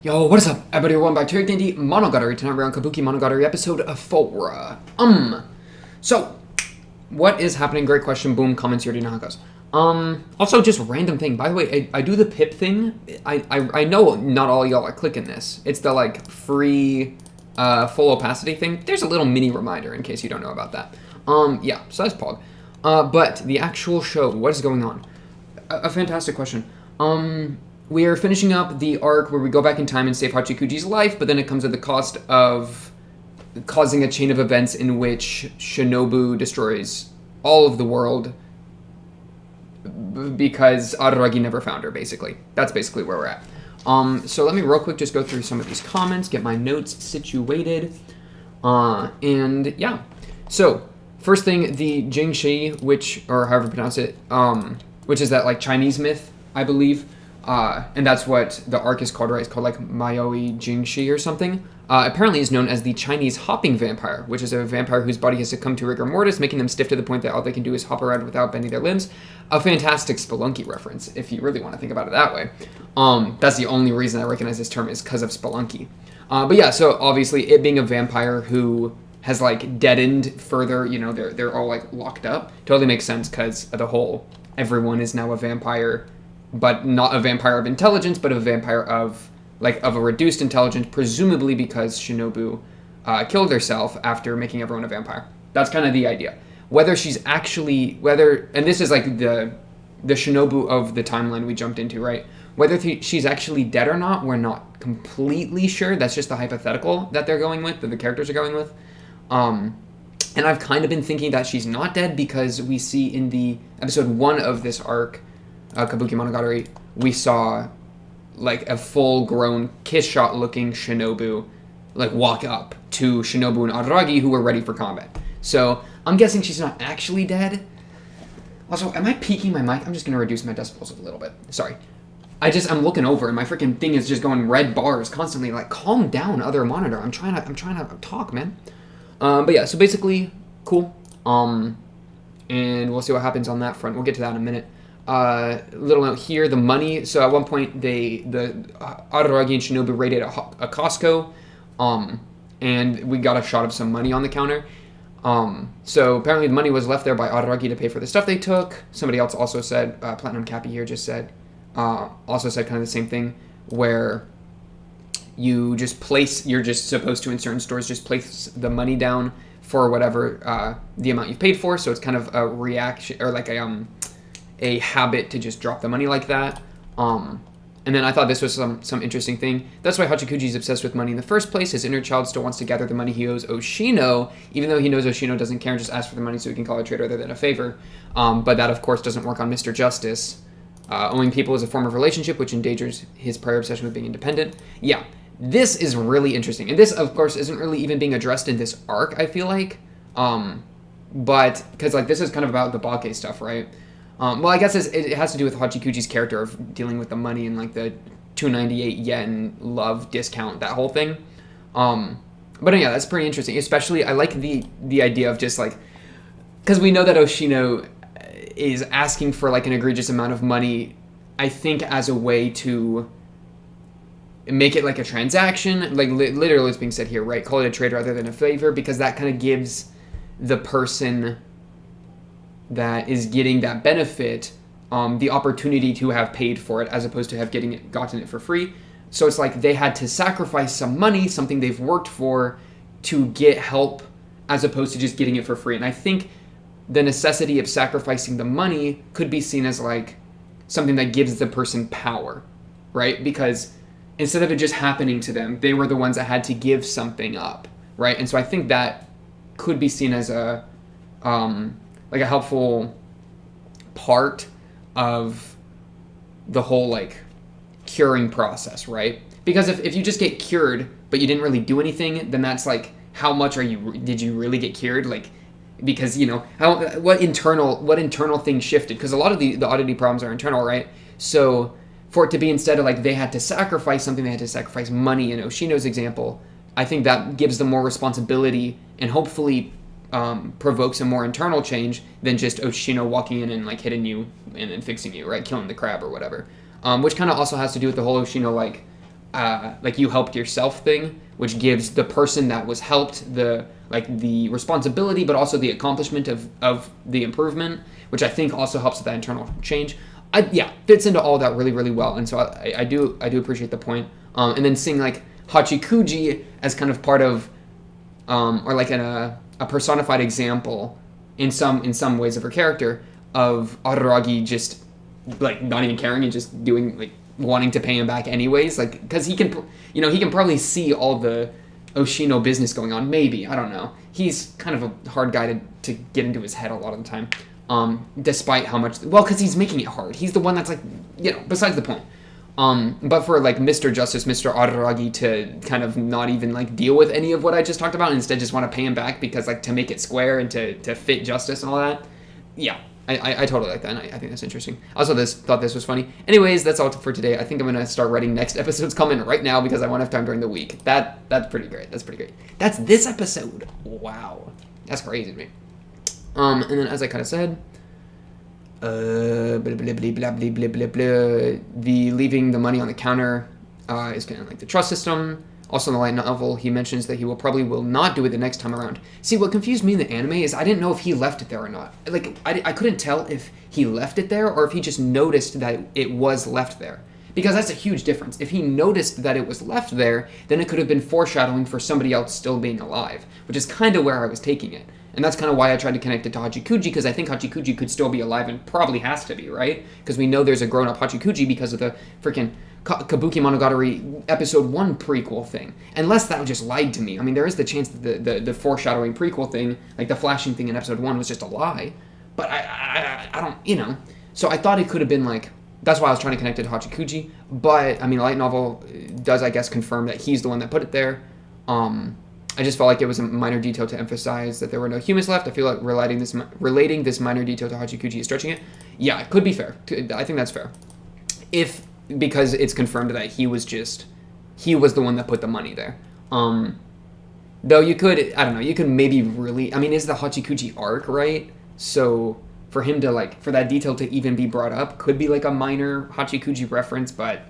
Yo, what is up, everybody? Welcome back to D&D Monogatari. Tonight we're on Kabukimonogatari episode 4. So, what is happening? Great question. Boom, comments, you already know how it goes. Also, just random thing. By the way, I do the pip thing. I know not all y'all are clicking this. It's the, free, full opacity thing. There's a little mini reminder in case you don't know about that. Yeah, so that's Pog. But the actual show, what is going on? A fantastic question. We are finishing up the arc where we go back in time and save Hachikuji's life, but then it comes at the cost of causing a chain of events in which Shinobu destroys all of the world because Araragi never found her, basically. That's basically where we're at. So let me real quick just go through some of these comments, get my notes situated. And yeah. So, first thing, the Jiangshi, or however you pronounce it, which is that Chinese myth, I believe. And that's what the arc is called, right? It's called Mayoi Jiangshi or something. Apparently is known as the Chinese hopping vampire, which is a vampire whose body has succumbed to rigor mortis, making them stiff to the point that all they can do is hop around without bending their limbs. A fantastic Spelunky reference, if you really want to think about it that way. That's the only reason I recognize this term is because of Spelunky. But yeah, so obviously it being a vampire who has deadened further, they're all locked up. Totally makes sense because the whole everyone is now a vampire, but not a vampire of intelligence, but a vampire of a reduced intelligence, presumably because Shinobu killed herself after making everyone a vampire. That's kind of the idea. Whether she's actually, and this is the Shinobu of the timeline we jumped into, right? Whether she's actually dead or not, we're not completely sure. That's just the hypothetical that they're going with, that the characters are going with. And I've kind of been thinking that she's not dead because we see in the episode 1 of this arc, Kabukimonogatari, we saw a full-grown kiss shot looking Shinobu walk up to Shinobu and Araragi, who were ready for combat. So I'm guessing she's not actually dead. Also, am I peaking my mic? I'm just gonna reduce my decibels a little bit. Sorry. I'm looking over and my freaking thing is just going red bars constantly. Calm down, other monitor. I'm trying to talk, man. But yeah, so basically, cool. And we'll see what happens on that front. We'll get to that in a minute. Little note here, the money. So at one point, the Araragi and Shinobu raided a Costco, and we got a shot of some money on the counter. So apparently the money was left there by Araragi to pay for the stuff they took. Somebody else also said, Platinum Cappy here also said kind of the same thing, where you're just supposed to, in certain stores, just place the money down for whatever the amount you've paid for. So it's kind of a reaction, or a habit to just drop the money like that. And then I thought this was some interesting thing. That's why Hachikuji's obsessed with money in the first place. His inner child still wants to gather the money he owes Oshino, even though he knows Oshino doesn't care and just asks for the money so he can call it a trade rather than a favor. But that, of course, doesn't work on Mr. Justice. Owing people is a form of relationship which endangers his prior obsession with being independent. Yeah, this is really interesting. And this, of course, isn't really even being addressed in this arc, I feel like. But, because this is kind of about the Bake stuff, right? Well, I guess it has to do with Hachikuji's character of dealing with the money and the 298 yen love discount, that whole thing. But yeah, that's pretty interesting. Especially, I like the idea of just because we know that Oshino is asking for an egregious amount of money, I think as a way to make it a transaction. Literally it's being said here, right? Call it a trade rather than a favor, because that kind of gives the person that is getting that benefit the opportunity to have paid for it, as opposed to have gotten it for free. So it's they had to sacrifice some money, something they've worked for, to get help, as opposed to just getting it for free. And I think the necessity of sacrificing the money could be seen as something that gives the person power, right? Because instead of it just happening to them, they were the ones that had to give something up, right? And so I think that could be seen as a helpful part of the whole curing process, right? Because if you just get cured but you didn't really do anything, then that's how much did you really get cured? Because what internal thing shifted? Because a lot of the oddity problems are internal, right? So for it to be instead of they had to sacrifice something, they had to sacrifice money in Oshino's example, I think that gives them more responsibility and hopefully provokes a more internal change than just Oshino walking in and hitting you and then fixing you, right? Killing the crab or whatever. Which kind of also has to do with the whole Oshino like you helped yourself thing, which gives the person that was helped the responsibility, but also the accomplishment of the improvement, which I think also helps with that internal change. Fits into all that really, really well, and so I do appreciate the point. And then seeing like Hachikuji as kind of part of, or like a personified example in some ways of her character of Araragi just like not even caring and just doing like wanting to pay him back anyways, like because he can probably see all the Oshino business going on. Maybe, I don't know. He's kind of a hard guy to get into his head a lot of the time. Despite how much, because he's making it hard. He's the one that's like, besides the point. But for like Mr. Justice, Mr. Araragi to kind of not even like deal with any of what I just talked about and instead just want to pay him back because like to make it square and to fit justice and all that. Yeah, I totally like that, and I think that's interesting. Also, thought this was funny. Anyways, that's all for today. I think I'm gonna start writing next episode's comment right now because I won't have time during the week. That's pretty great. That's this episode. Wow, that's crazy to me. And then as I kind of said, the leaving the money on the counter is kind of like the trust system. Also in the light novel, he mentions that he will not do it the next time around. See, what confused me in the anime is I didn't know if he left it there or not. Like, I couldn't tell if he left it there or if he just noticed that it was left there. Because that's a huge difference. If he noticed that it was left there, then it could have been foreshadowing for somebody else still being alive, which is kind of where I was taking it. And that's kind of why I tried to connect it to Hachikuji, because I think Hachikuji could still be alive and probably has to be, right? Because we know there's a grown-up Hachikuji because of the freaking Kabukimonogatari episode 1 prequel thing. Unless that just lied to me. I mean, there is the chance that the foreshadowing prequel thing, like the flashing thing in episode 1 was just a lie. But I don't, So I thought it could have been like, that's why I was trying to connect it to Hachikuji. But, I mean, light novel does, I guess, confirm that he's the one that put it there. I just felt like it was a minor detail to emphasize that there were no humans left. I feel like relating this minor detail to Hachikuji is stretching it. Yeah, it could be fair. I think that's fair. Because it's confirmed that he was the one that put the money there. Though you could maybe really, I mean, it's the Hachikuji arc, right? So for him to like, for that detail to even be brought up could be like a minor Hachikuji reference, but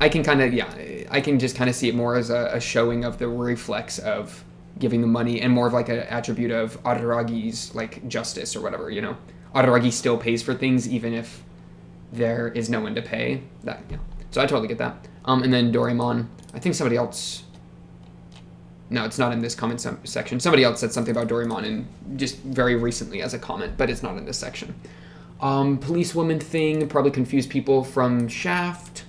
I can just kind of see it more as a showing of the reflex of giving the money and more of like an attribute of Araragi's like justice or whatever, Araragi still pays for things even if there is no one to pay. So I totally get that. And then Doraemon, I think somebody else, no, it's not in this comment section. Somebody else said something about Doraemon and just very recently as a comment, but it's not in this section. Policewoman thing probably confused people from Shaft.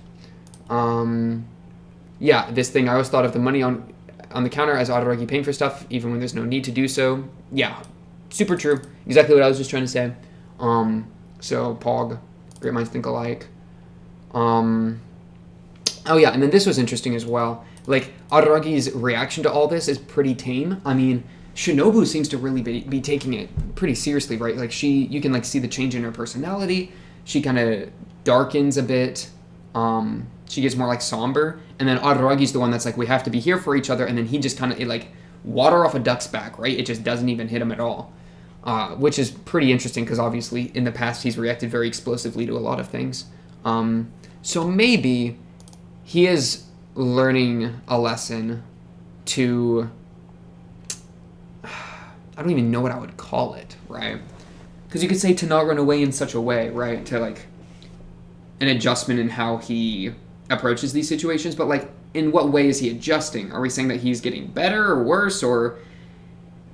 This thing, I always thought of the money on the counter as Araragi paying for stuff, even when there's no need to do so. Yeah, super true. Exactly what I was just trying to say. So, Pog, great minds think alike. And then this was interesting as well. Like, Araragi's reaction to all this is pretty tame. I mean, Shinobu seems to really be taking it pretty seriously, right? Like, you can, like, see the change in her personality. She kind of darkens a bit. She gets more, like, somber. And then Araragi's the one that's like, we have to be here for each other. And then he just kind of, like, water off a duck's back, right? It just doesn't even hit him at all. Which is pretty interesting because, obviously, in the past, he's reacted very explosively to a lot of things. So maybe he is learning a lesson to, I don't even know what I would call it, right? Because you could say to not run away in such a way, right? To like an adjustment in how he approaches these situations, but like in what way is he adjusting? Are we saying that he's getting better or worse, or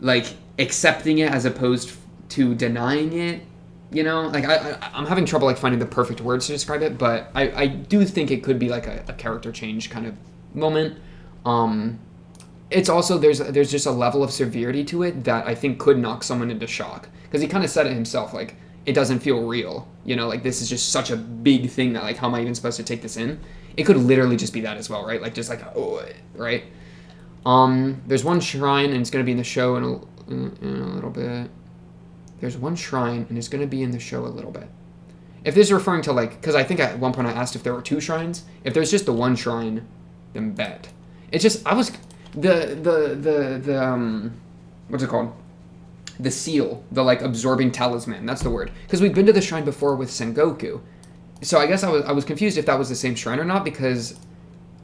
like accepting it as opposed to denying it? Like I'm having trouble like finding the perfect words to describe it, but I do think it could be like a character change kind of moment. It's also there's just a level of severity to it that I think could knock someone into shock, because he kind of said it himself, like it doesn't feel real, like this is just such a big thing that like how am I even supposed to take this in? It could literally just be that as well, right? Like just like right. There's one shrine and it's gonna be in the show in a little bit. There's one shrine, and it's going to be in the show a little bit. If this is referring to, like, because I think at one point I asked if there were 2 shrines. If there's just the one shrine, then bet. It's just, what's it called? The seal, the, like, absorbing talisman, that's the word. Because we've been to the shrine before with Sengoku, so I guess I was confused if that was the same shrine or not, because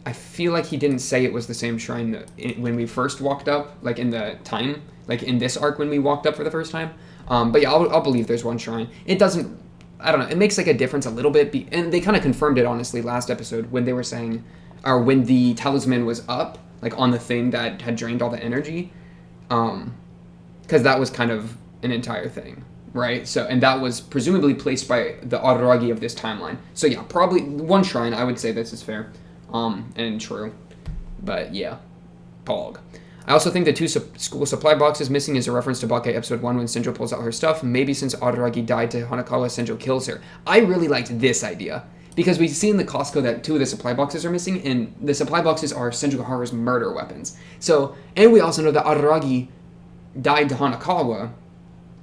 I feel like he didn't say it was the same shrine when we first walked up, like in the time, like in this arc when we walked up for the first time. But yeah, I'll believe there's one shrine. It doesn't, I don't know, it makes like a difference a little bit, and they kind of confirmed it, honestly, last episode when they were saying, or when the talisman was up, like on the thing that had drained all the energy, because that was kind of an entire thing, right? So, and that was presumably placed by the Araragi of this timeline. So yeah, probably one shrine, I would say this is fair, and true. But yeah, Pog. I also think the two school supply boxes missing is a reference to Bake episode 1 when Senjo pulls out her stuff. Maybe since Araragi died to Hanakawa, Senjo kills her. I really liked this idea, because we see in the Costco that 2 of the supply boxes are missing, and the supply boxes are Senjogaharu's murder weapons. So, and we also know that Araragi died to Hanakawa,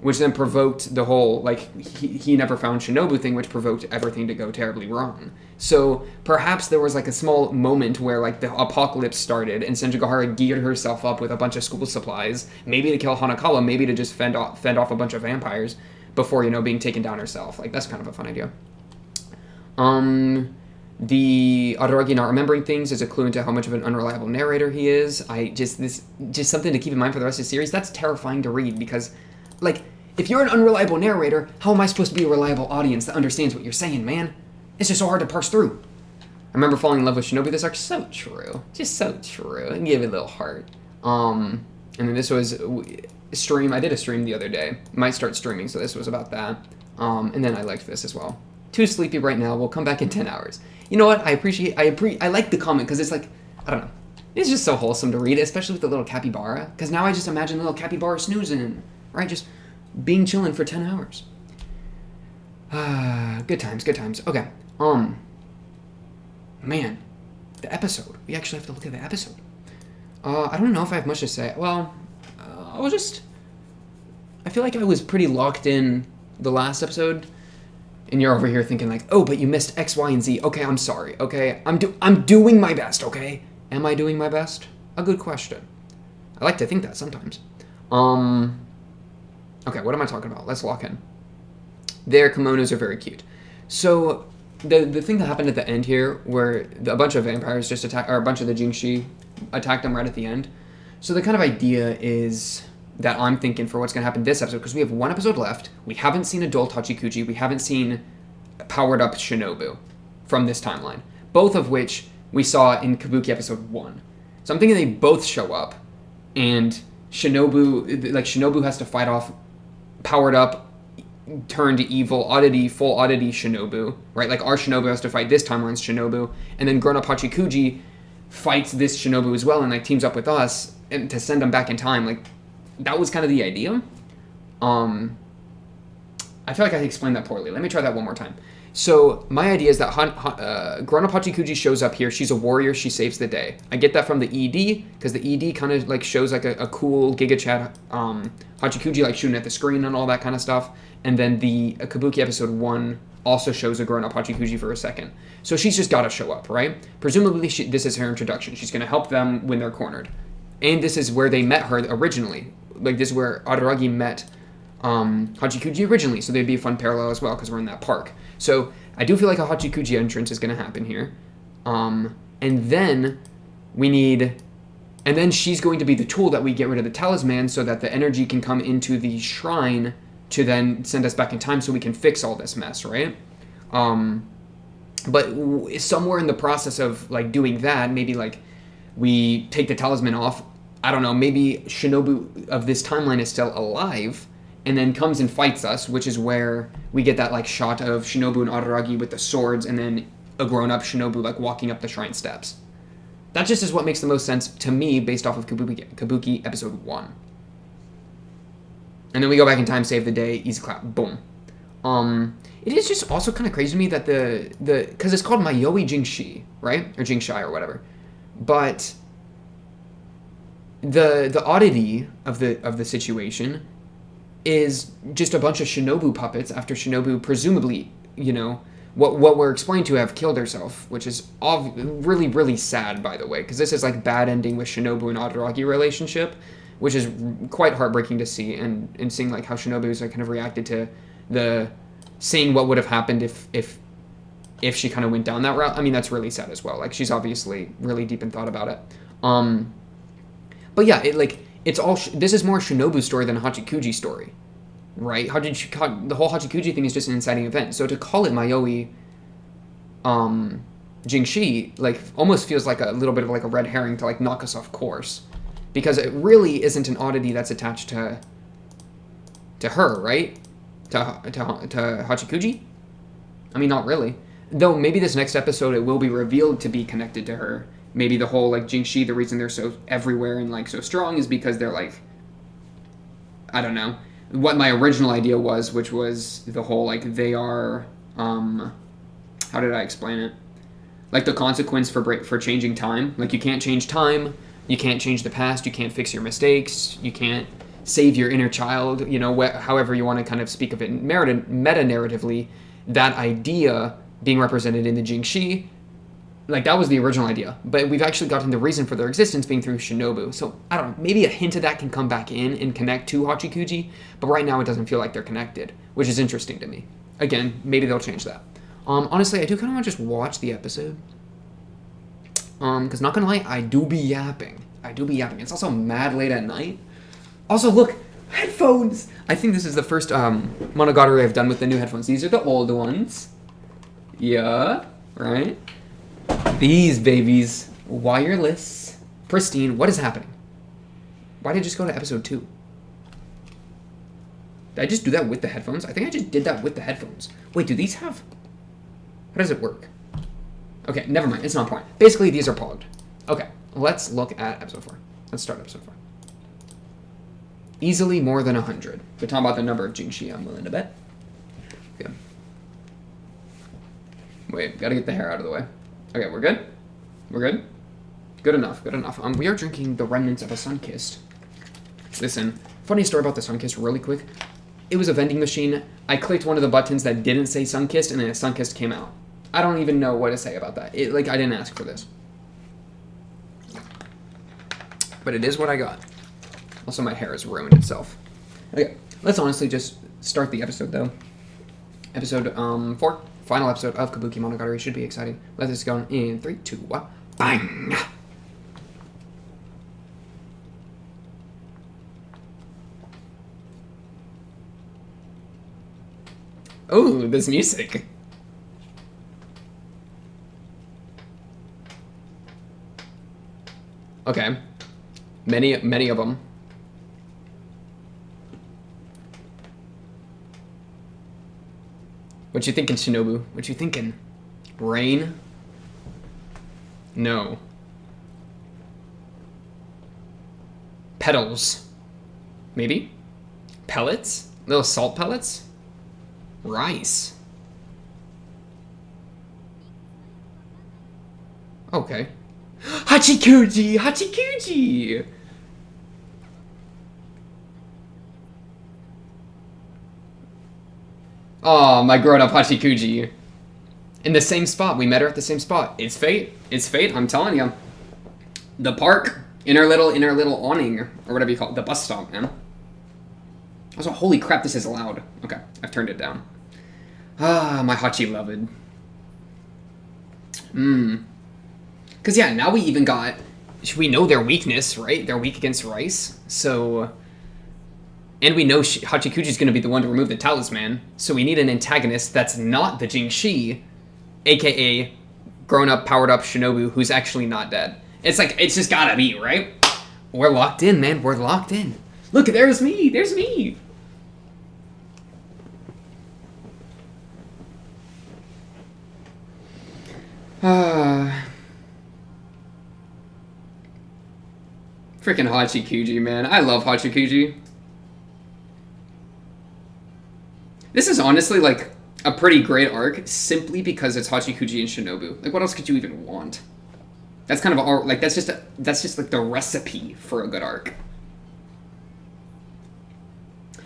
which then provoked the whole, like, he never found Shinobu thing, which provoked everything to go terribly wrong. So perhaps there was like a small moment where like the apocalypse started and Senjogaharu geared herself up with a bunch of school supplies, maybe to kill Hanakawa, maybe to just fend off a bunch of vampires before, you know, being taken down herself. Like, that's kind of a fun idea. The Araragi not remembering things is a clue into how much of an unreliable narrator he is. Just something to keep in mind for the rest of the series. That's terrifying to read because, like, if you're an unreliable narrator, how am I supposed to be a reliable audience that understands what you're saying, man? It's just so hard to parse through. I remember falling in love with Shinobu this arc. So true. Just so true. And give it a little heart. And then this was stream. I did a stream the other day. Might start streaming, so this was about that. And then I liked this as well. Too sleepy right now. We'll come back in 10 hours. You know what? I like the comment because it's like, I don't know. It's just so wholesome to read, especially with the little capybara. Because now I just imagine the little capybara snoozing, right? Just being chilling for 10 hours. Good times, good times. Okay. Man, the episode. We actually have to look at the episode. I don't know if I have much to say. Well, I feel like I was pretty locked in the last episode, and you're over here thinking like, oh, but you missed X, Y, and Z. Okay, I'm sorry. Okay, I'm doing my best. Okay, am I doing my best? A good question. I like to think that sometimes. Okay, what am I talking about? Let's lock in. Their kimonos are very cute. So the thing that happened at the end here, where a bunch of vampires just attacked, or a bunch of the Jiangshi attacked them right at the end. So the kind of idea is that I'm thinking for what's going to happen this episode, because we have one episode left. We haven't seen adult Hachikuji. We haven't seen powered up Shinobu from this timeline, both of which we saw in Kabuki episode 1. So I'm thinking they both show up, and Shinobu has to fight off powered up, turned evil, full oddity Shinobu, right? Like, our Shinobu has to fight this timeline's Shinobu, and then grown-up Hachikuji fights this Shinobu as well, and, like, teams up with us and to send them back in time. Like, that was kind of the idea. I feel like I explained that poorly. Let me try that one more time. So, my idea is that grown-up Hachikuji shows up here. She's a warrior. She saves the day. I get that from the ED, because the ED kind of, like, shows, like, a cool Giga Chat Hachikuji, like, shooting at the screen and all that kind of stuff. And then the Kabuki episode 1 also shows a grown-up Hachikuji for a second. So she's just got to show up, right? Presumably, this is her introduction. She's going to help them when they're cornered. And this is where they met her originally. Like, this is where Araragi met Hachikuji originally. So there'd be a fun parallel as well, because we're in that park. So I do feel like a Hachikuji entrance is going to happen here. And then she's going to be the tool that we get rid of the talisman so that the energy can come into the shrine to then send us back in time so we can fix all this mess, right? But somewhere in the process of, like, doing that, maybe, like, we take the talisman off. I don't know, maybe Shinobu of this timeline is still alive and then comes and fights us, which is where we get that, like, shot of Shinobu and Araragi with the swords and then a grown-up Shinobu, like, walking up the shrine steps. That just is what makes the most sense to me based off of Kabuki episode 1. And then we go back in time, save the day, easy clap, boom. It is just also kind of crazy to me that because it's called Mayoi Jiangshi, right? Or Jiangshi or whatever. But the oddity of the situation is just a bunch of Shinobu puppets after Shinobu presumably, you know, what we're explained to have killed herself, which is really, really sad, by the way, because this is like bad ending with Shinobu and Araragi relationship, which is quite heartbreaking to see, and seeing like how Shinobu's like kind of reacted to seeing what would have happened if if she kind of went down that route. I mean, that's really sad as well. Like, she's obviously really deep in thought about it. But yeah, it's all, this is more a Shinobu story than a Hachikuji story, right? The whole Hachikuji thing is just an inciting event. So to call it Mayoi, Jiangshi, like, almost feels like a little bit of like a red herring to like knock us off course, because it really isn't an oddity that's attached to her, right? To Hachikuji? I mean, not really. Though maybe this next episode it will be revealed to be connected to her. Maybe the whole like Jiangshi, the reason they're so everywhere and like so strong is because they're like, I don't know, what my original idea was, which was the whole like they are, how did I explain it? Like the consequence for changing time. Like, you can't change time, you can't change the past, you can't fix your mistakes, you can't save your inner child, you know, however you want to kind of speak of it meta-narratively. That idea being represented in the Jiangshi, like, that was the original idea. But we've actually gotten the reason for their existence being through Shinobu. So, I don't know, maybe a hint of that can come back in and connect to Hachikuji, but right now it doesn't feel like they're connected, which is interesting to me. Again, maybe they'll change that. Honestly, I do kind of want to just watch the episode. Because not gonna lie, I do be yapping. It's also mad late at night. Also, look, headphones! I think this is the first monogatari I've done with the new headphones. These are the old ones. Yeah, right? These babies, wireless, pristine. What is happening? Why did I just go to episode 2? Did I just do that with the headphones? I think I just did that with the headphones. Wait, do these have... How does it work? Okay, never mind. It's not important. Basically, these are pogged. Okay, let's look at episode 4. Let's start episode 4. Easily more than 100. We're talking about the number of Jiangshi I'm willing to bet. Okay. Wait, gotta get the hair out of the way. Okay, we're good? We're good? Good enough, good enough. We are drinking the remnants of a Sunkist. Listen, funny story about the Sunkist really quick. It was a vending machine. I clicked one of the buttons that didn't say Sunkist, and then a Sunkist came out. I don't even know what to say about that. I didn't ask for this. But it is what I got. Also, my hair has ruined itself. Okay, let's honestly just start the episode, though. Episode 4, final episode of Kabukimonogatari. Should be exciting. Let's go in 3, 2, 1, bang! Oh, this music. Okay. Many of them. What you thinking, Shinobu? What you thinking? Rain? No. Petals. Maybe? Pellets? Little salt pellets? Rice. Okay. Hachikuji! Hachikuji! Oh, my grown-up Hachikuji. In the same spot. We met her at the same spot. It's fate. It's fate, I'm telling you. The park. In her little awning. Or whatever you call it. The bus stop, man. Also, holy crap, this is loud. Okay, I've turned it down. Ah, my Hachi loved. Because, yeah, now we even got... We know their weakness, right? They're weak against rice. So... And we know Hachikuji's going to be the one to remove the talisman. So we need an antagonist that's not the Jiangshi, a.k.a. grown-up, powered-up Shinobu who's actually not dead. It's like, it's just gotta be, right? We're locked in, man. We're locked in. Look, there's me. There's me. Freaking Hachikuji, man. I love Hachikuji. This is honestly, like, a pretty great arc, simply because it's Hachikuji and Shinobu. Like, what else could you even want? That's kind of, like, that's just like, the recipe for a good arc.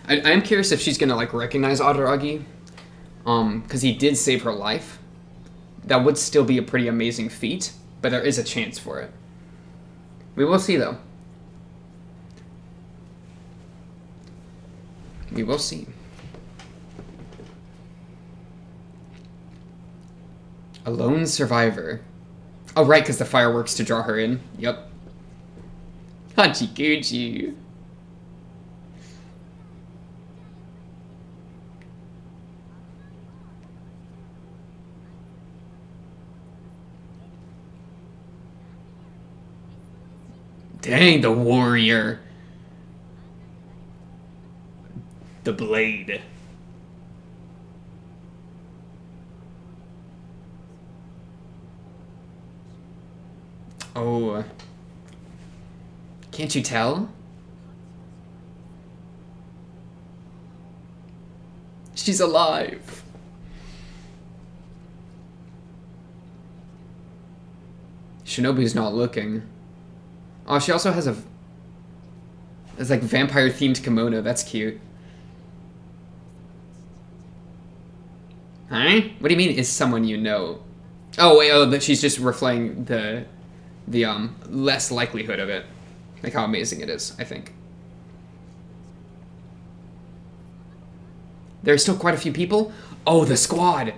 I am curious if she's gonna, like, recognize Adaragi. Because he did save her life. That would still be a pretty amazing feat, but there is a chance for it. We will see, though. We will see. A lone survivor. Oh, right, because the fireworks to draw her in. Yep. Hachi Gucci. Dang, the warrior. The blade. Oh. Can't you tell? She's alive. Shinobu's not looking. Oh, she also has it's like vampire themed kimono. That's cute. Huh? What do you mean is someone you know? Oh wait, oh, she's just reflecting the less likelihood of it. Like how amazing it is, I think. There's still quite a few people. Oh, the squad.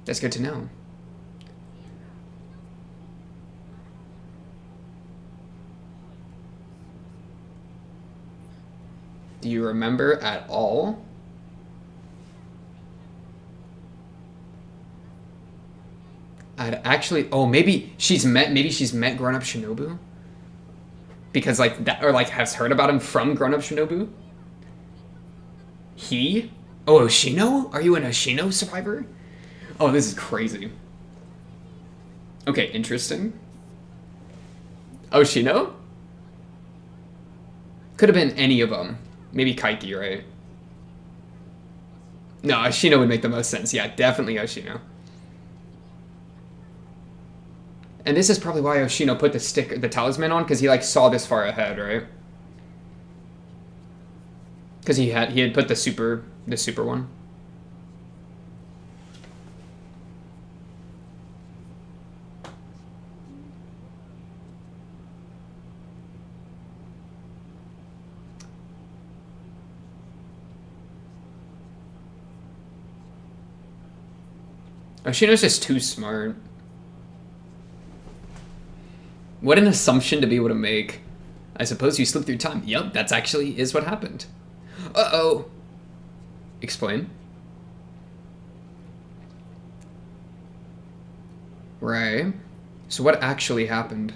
That's good to know. Do you remember at all? I'd actually, oh, maybe she's met Grown Up Shinobu? Because like that, or like has heard about him from Grown Up Shinobu? He? Oh, Oshino? Are you an Oshino survivor? Oh, this is crazy. Okay, interesting. Oshino? Could have been any of them. Maybe Kaiki, right? No, Oshino would make the most sense. Yeah, definitely Oshino. And this is probably why Oshino put the talisman on, because he like saw this far ahead, right? Because he had put the super one. Oshino's just too smart. What an assumption to be able to make. I suppose you slipped through time. Yup, that's actually is what happened. Uh-oh. Explain. Right. So what actually happened?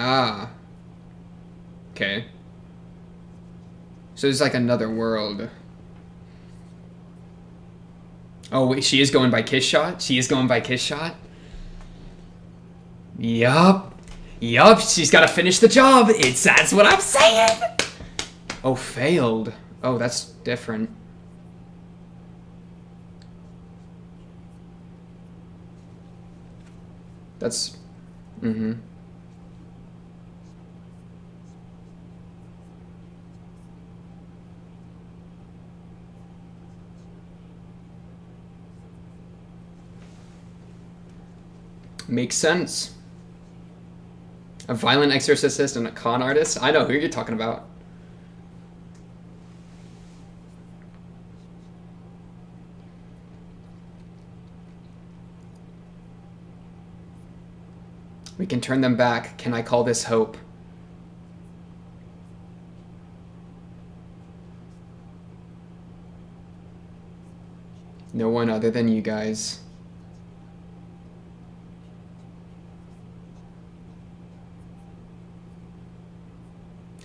Ah. Okay. So there's like another world. Oh, wait, she is going by Kiss Shot? She is going by Kiss Shot? Yup. Yup, she's got to finish the job. That's what I'm saying. Oh, failed. Oh, that's different. That's... Mm-hmm. Makes sense. A violent exorcist and a con artist? I know who you're talking about. We can turn them back. Can I call this hope? No one other than you guys.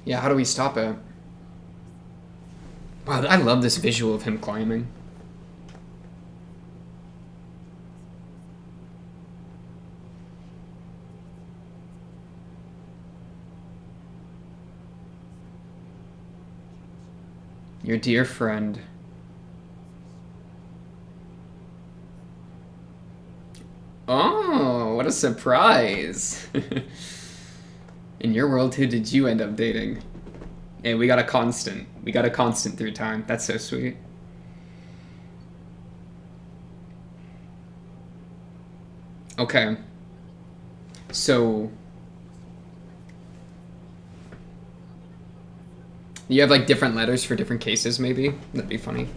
Yeah, how do we stop it? Wow, I love this visual of him climbing. Your dear friend. Oh, what a surprise. In your world, who did you end up dating? Hey, we got a constant. We got a constant through time. That's so sweet. Okay. So you have like different letters for different cases, maybe? That'd be funny.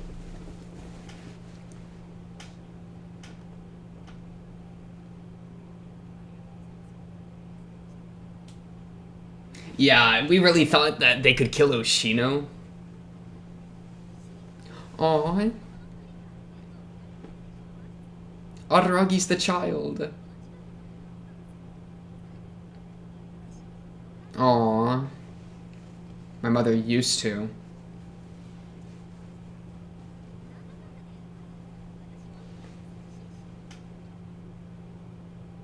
Yeah, we really thought that they could kill Oshino. Aww. Aragi's the child. Aww. My mother used to.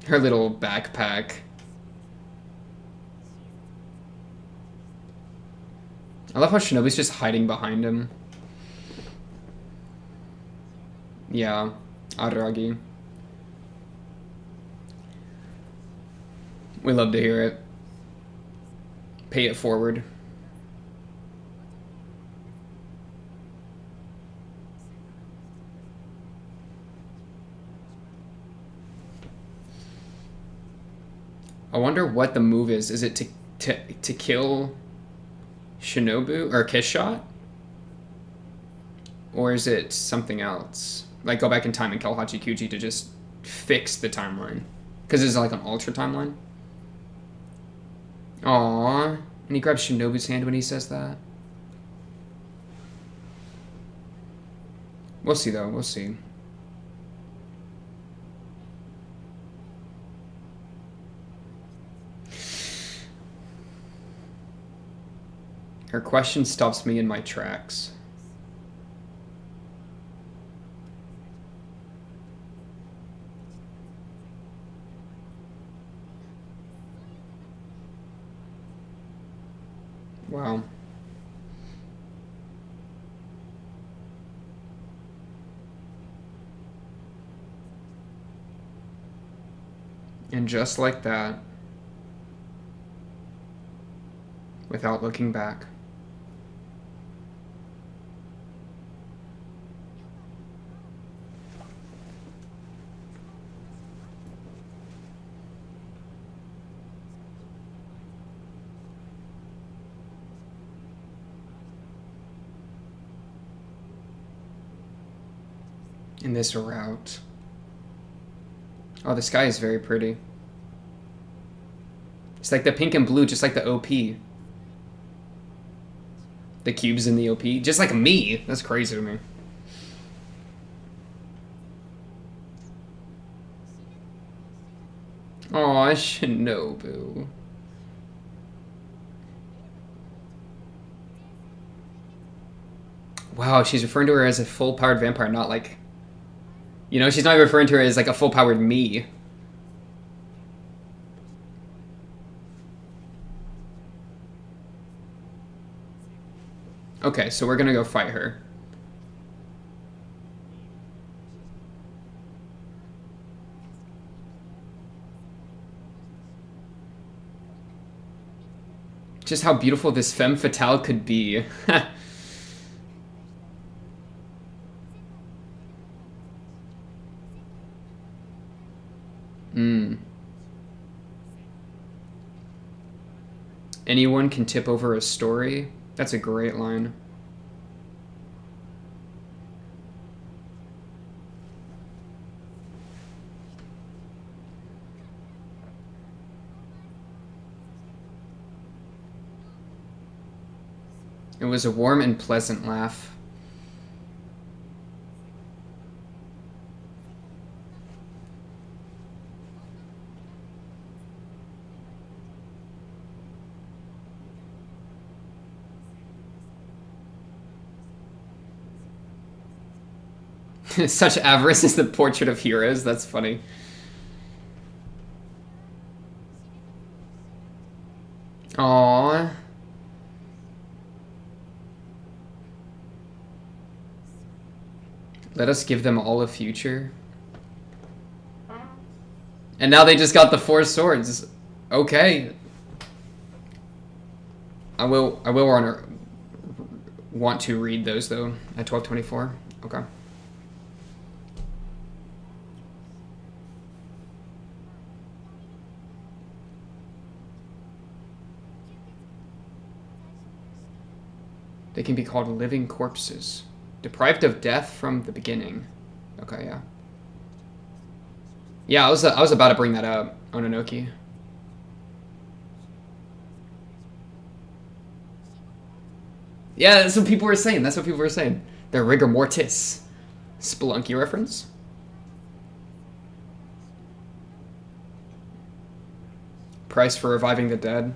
Her little backpack. I love how Shinobi's just hiding behind him. Yeah, Aragi. We love to hear it. Pay it forward. I wonder what the move is. Is it to kill Shinobu or Kiss Shot? Or is it something else? Like go back in time and kill Hachikuji to just fix the timeline? Because it's like an ultra timeline. Aww. And he grabs Shinobu's hand when he says that. We'll see though, we'll see. Her question stops me in my tracks. Wow. And just like that, without looking back, in this route. Oh, the sky is very pretty. It's like the pink and blue, just like the OP. The cubes in the OP, just like me. That's crazy to me. Aw, Shinobu. Wow, she's referring to her as a full-powered vampire, not like... You know, she's not referring to her as like a full-powered me. Okay, so we're gonna go fight her. Just how beautiful this femme fatale could be. Anyone can tip over a story. That's a great line. It was a warm and pleasant laugh. Such avarice is the portrait of heroes. That's funny. Aww. Let us give them all a future. And now they just got the 4 swords. Okay. I will want to read those though at 12:24. Okay. They can be called living corpses. Deprived of death from the beginning. Okay, yeah. Yeah, I was about to bring that up, Ononoki. Yeah, that's what people were saying. That's what people were saying. The rigor mortis. Spelunky reference? Price for reviving the dead.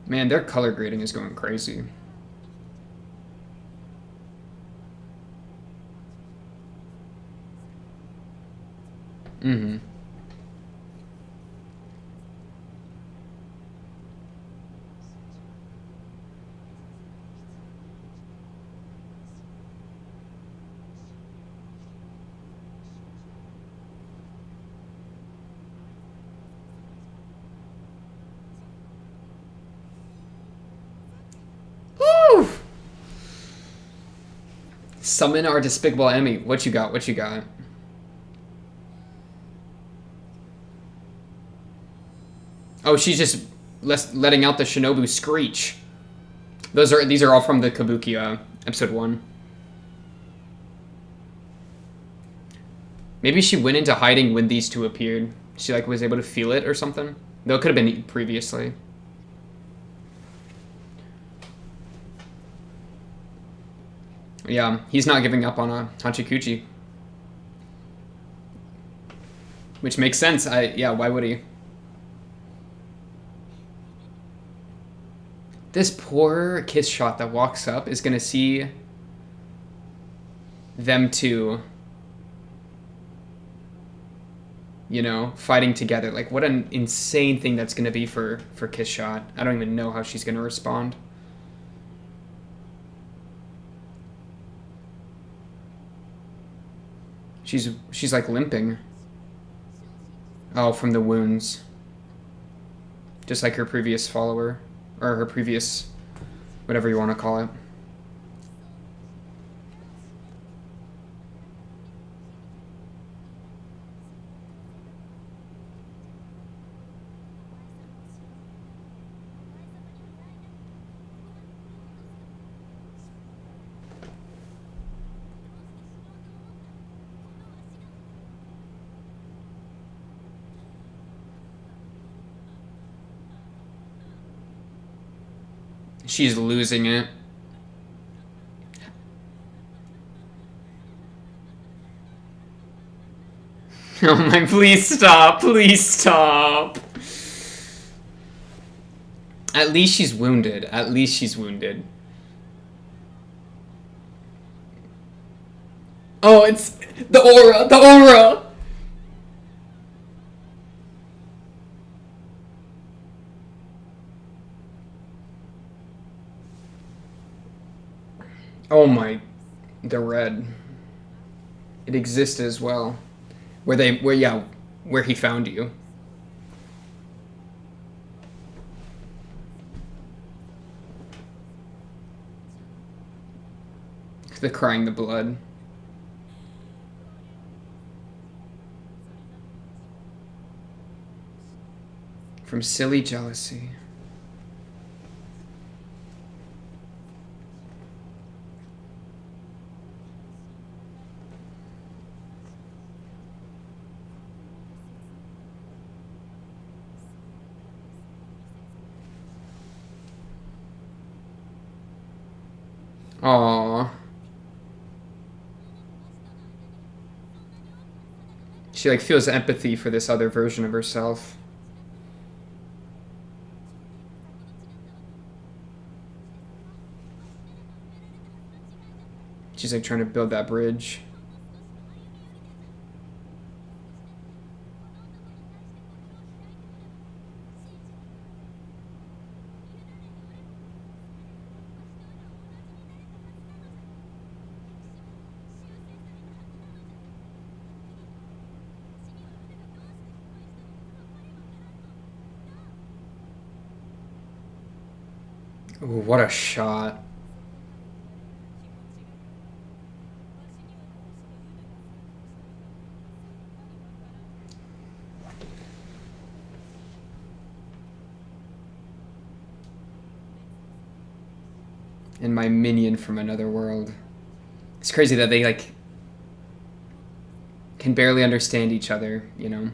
Man, their color grading is going crazy. Mm-hmm. Woo! Summon our despicable enemy. What you got? What you got? Oh, she's just letting out the Shinobu screech. These are all from the Kabuki episode 1. Maybe she went into hiding when these two appeared. She like was able to feel it or something. Though it could have been previously. Yeah, he's not giving up on a Hachikuchi. Which makes sense. Yeah, why would he? This poor kiss shot that walks up is gonna see them two, you know, fighting together. Like, what an insane thing that's gonna be for Kiss Shot. I don't even know how she's gonna respond. She's like limping. Oh, from the wounds. Just like her previous follower. Or her previous, whatever you want to call it. She's losing it. Oh my, please stop. Please stop. At least she's wounded. At least she's wounded. Oh, it's the aura. The aura. Oh my, the red. It exists as well. Where he found you. The crying the blood. From silly jealousy. Aww. She like feels empathy for this other version of herself. She's like trying to build that bridge. Ooh, what a shot. And my minion from another world. It's crazy that they, like, can barely understand each other, you know?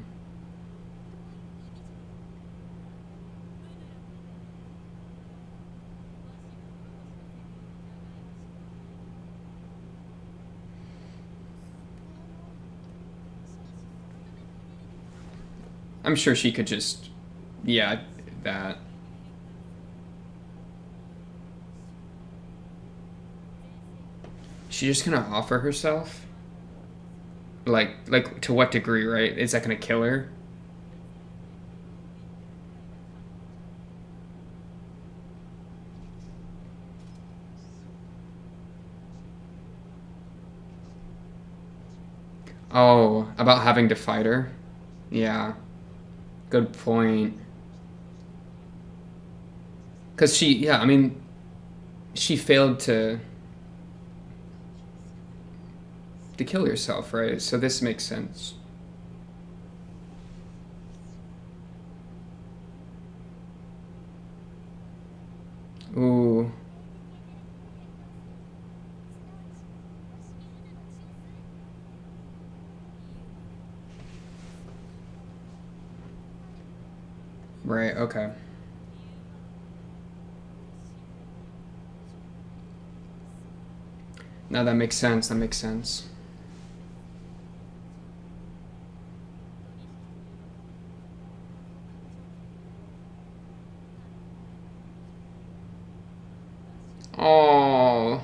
I'm sure she could just, yeah, that. She just gonna offer herself? Like to what degree, right? Is that gonna kill her? Oh, about having to fight her? Yeah, good point. Because she, yeah, I mean, she failed to kill herself, right? So this makes sense. Ooh. Right, okay. Now that makes sense, that makes sense. Oh.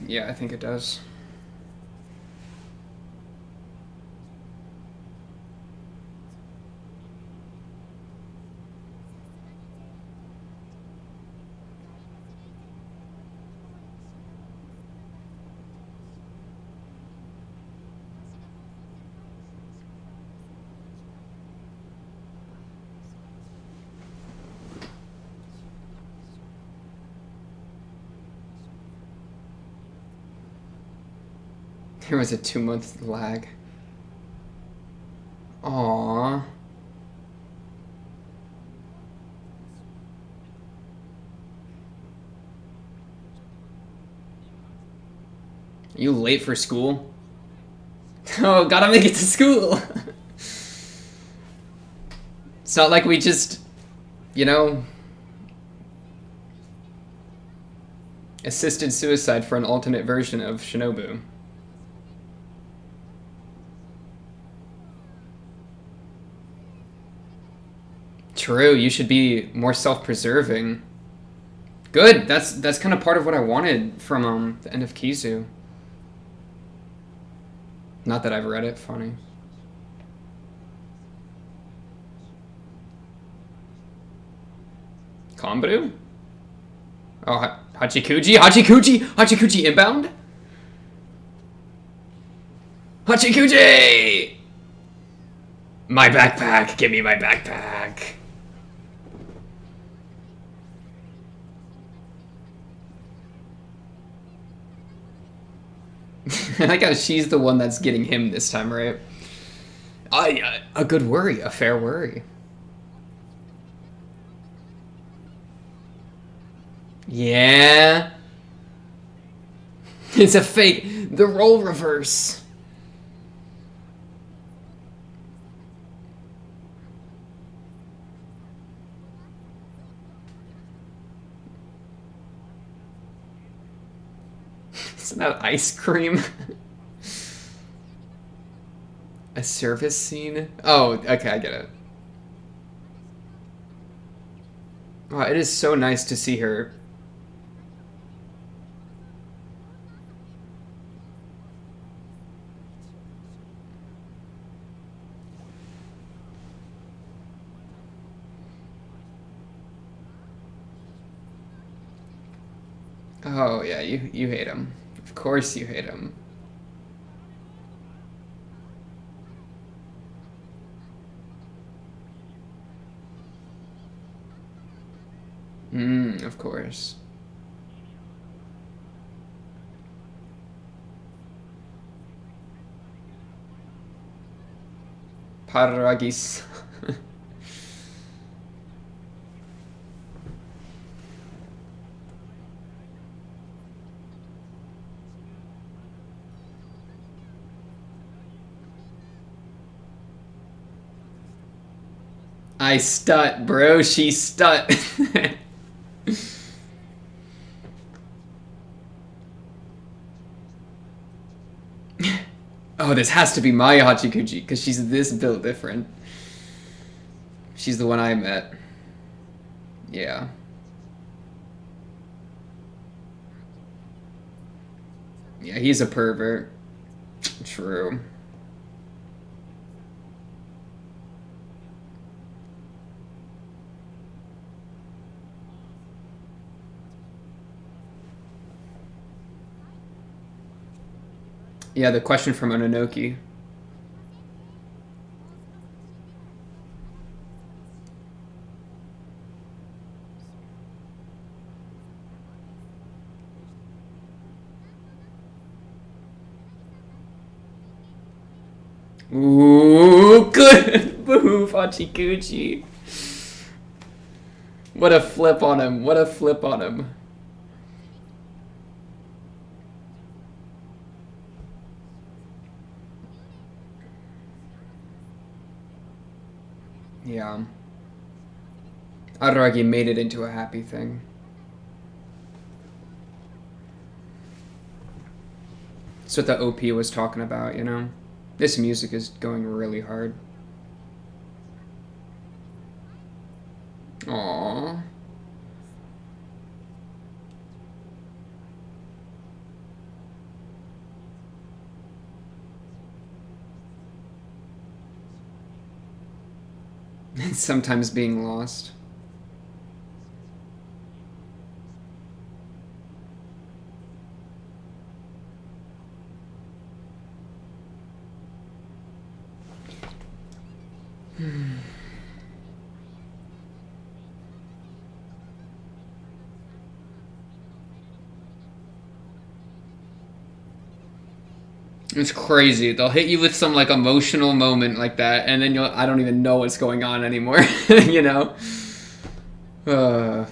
Yeah, I think it does. There was a 2 month lag. Aww. Are you late for school? Oh, gotta make it to school. It's not like we just, you know, assisted suicide for an alternate version of Shinobu. True, you should be more self-preserving. Good, that's kind of part of what I wanted from the end of Kizu. Not that I've read it, funny. Konbaru? Oh, Hachikuji? Hachikuji? Hachikuji inbound? Hachikuji! My backpack! Give me my backpack! I like how she's the one that's getting him this time, right? A good worry, a fair worry. Yeah. It's a fake. The role reverse. Isn't that ice cream? A service scene? Oh, okay, I get it. Wow, it is so nice to see her. Oh yeah, you hate him. Of course you hate him. Of course. Paragis. I stut, bro. She stut. Oh, this has to be my Hachikuji, because she's this built different. She's the one I met. Yeah. Yeah, he's a pervert. True. Yeah, the question from Ononoki. Ooh, good move, Hachikuji. What a flip on him. What a flip on him. Yeah. Araragi made it into a happy thing. That's what the OP was talking about, you know? This music is going really hard. Aww. Sometimes being lost. It's crazy. They'll hit you with some like emotional moment like that, and then I don't even know what's going on anymore. You know. The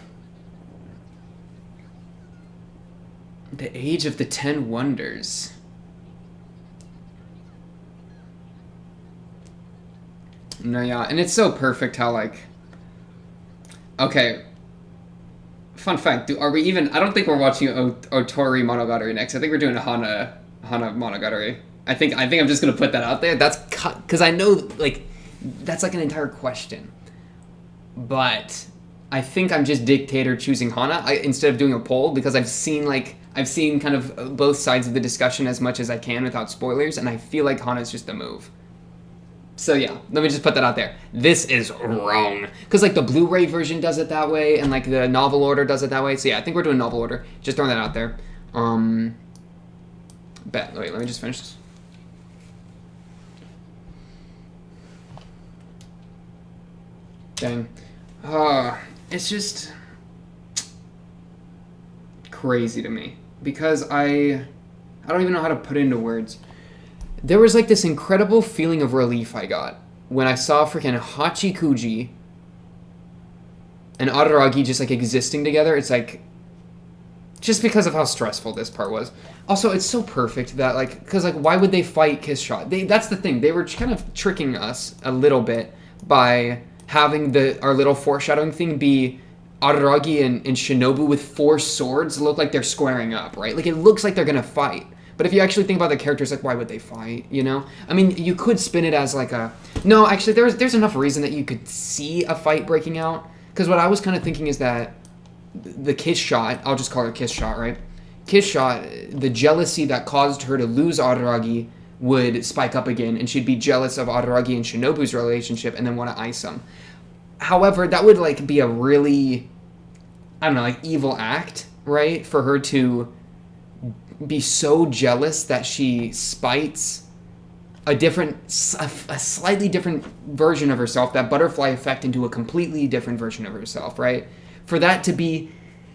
Age of the 10 Wonders. No, yeah, and it's so perfect how like. Okay. Fun fact: are we even? I don't think we're watching Otori Monogatari next. I think we're doing a Hana Monogatari. I think I'm just gonna put that out there. That's cut because I know like that's like an entire question, but I think I'm just dictator choosing Hana instead of doing a poll because I've seen kind of both sides of the discussion as much as I can without spoilers, and I feel like Hana's just a move. So yeah, let me just put that out there. This is wrong because like the Blu-ray version does it that way, and like the novel order does it that way. So yeah, I think we're doing novel order. Just throwing that out there. Bet. Wait, let me just finish this. Dang. It's just crazy to me because I don't even know how to put it into words. There was like this incredible feeling of relief I got when I saw freaking Hachikuji and Araragi just like existing together. It's like just because of how stressful this part was. Also, it's so perfect that like because like why would they fight Kiss Shot? That's the thing. They were kind of tricking us a little bit by having our little foreshadowing thing be Araragi and Shinobu with 4 swords look like they're squaring up, right? Like, it looks like they're gonna fight. But if you actually think about the characters, like, why would they fight, you know? I mean, you could spin it as, like, a... No, actually, there's enough reason that you could see a fight breaking out. Because what I was kind of thinking is that the kiss shot, I'll just call it a kiss shot, right? Kiss shot, the jealousy that caused her to lose Araragi would spike up again, and she'd be jealous of Araragi and Shinobu's relationship and then want to ice them. However, that would, like, be a really, I don't know, like, evil act, right? For her to be so jealous that she spites a slightly different version of herself, that butterfly effect, into a completely different version of herself, right? For that to be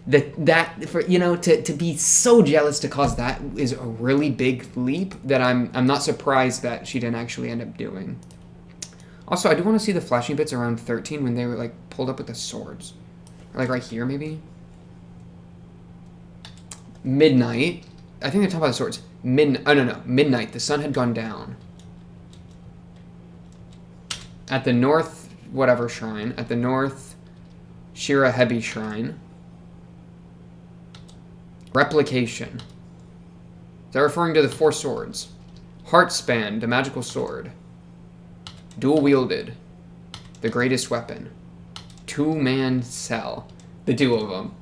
to be so jealous to cause that is a really big leap that I'm not surprised that she didn't actually end up doing. Also, I do want to see the flashing bits around 13 when they were, like, pulled up with the swords. Or, like, right here, maybe? Midnight. I think they're talking about the swords. Midnight. The sun had gone down. At the north, whatever shrine. At the north, Shirahebi shrine. Replication. Is that referring to the 4 swords? Heartspan, the magical sword. Dual-wielded. The greatest weapon. 2-man cell. The 2 of them.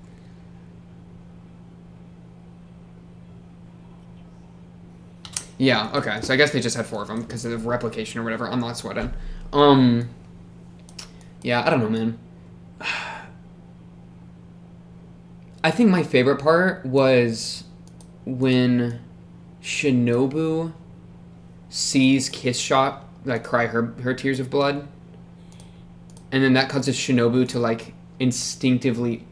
Yeah, okay. So I guess they just had 4 of them because of replication or whatever. I'm not sweating. Yeah, I don't know, man. I think my favorite part was when Shinobu sees Kiss Shot, like, cry her tears of blood, and then that causes Shinobu to, like, instinctively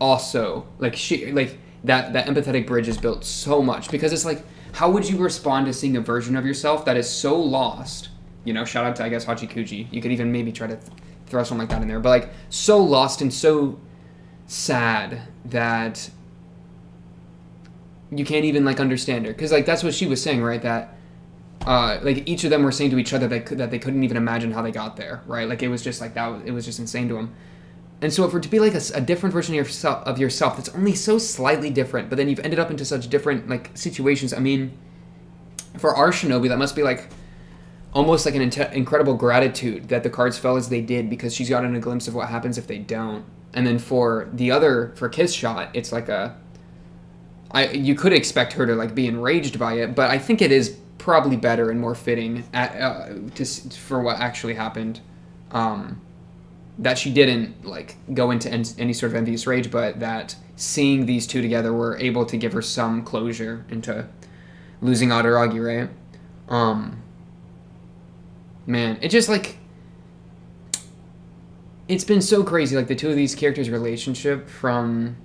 also, like, that empathetic bridge is built so much, because it's like, how would you respond to seeing a version of yourself that is so lost? You know, shout out to, I guess, Hachikuji. You could even maybe try to throw something like that in there, but, like, so lost and so sad that you can't even, like, understand her, because, like, that's what she was saying, right? That like, each of them were saying to each other that they couldn't even imagine how they got there, right? Like, it was just like that. It was just insane to them. And so for it to be like a different version of yourself that's only so slightly different, but then you've ended up into such different, like, situations. I mean, for our Shinobi, that must be like almost like an incredible gratitude that the cards fell as they did, because she's gotten a glimpse of what happens if they don't. And then for Kiss Shot, it's like you could expect her to, like, be enraged by it, but I think it is probably better and more fitting for what actually happened. That she didn't, like, go into any sort of envious rage, but that seeing these 2 together were able to give her some closure into losing Araragi, right? Man, it just, like, it's been so crazy, like, the 2 of these characters' relationship from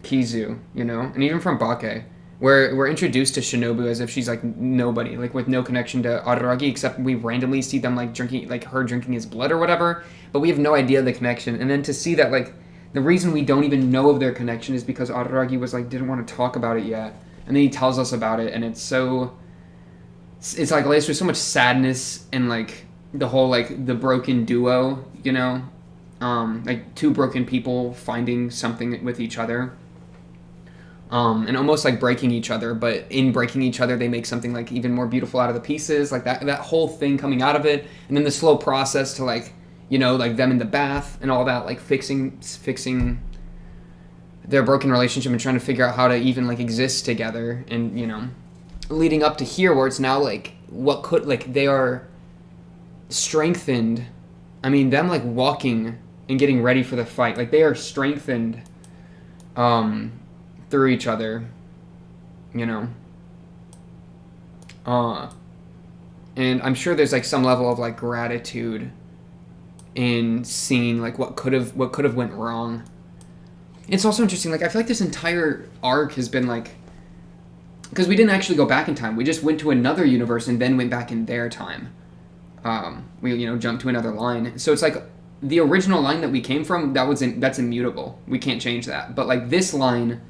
Kizu, you know, and even from Bake, where we're introduced to Shinobu as if she's, like, nobody, like, with no connection to Araragi, except we randomly see them, like, drinking, like, her drinking his blood or whatever, but we have no idea the connection. And then to see that, like, the reason we don't even know of their connection is because Araragi was, like, didn't want to talk about it yet, and then he tells us about it, and it's like, there's so much sadness and, like, the whole, like, the broken duo, you know, like, 2 broken people finding something with each other. And almost like breaking each other, but in breaking each other, they make something, like, even more beautiful out of the pieces, like that whole thing coming out of it, and then the slow process to, like, you know, like, them in the bath and all that, like, fixing their broken relationship and trying to figure out how to even, like, exist together, and, you know, leading up to here where it's now, like, they are strengthened. I mean, them, like, walking and getting ready for the fight, like, they are strengthened, through each other, you know. And I'm sure there's, like, some level of, like, gratitude in seeing, like, what could have went wrong. It's also interesting, like, I feel like this entire arc has been, like, because we didn't actually go back in time. We just went to another universe and then went back in their time. We, you know, jumped to another line. So it's like the original line that we came from, that's immutable. We can't change that. But, like, this line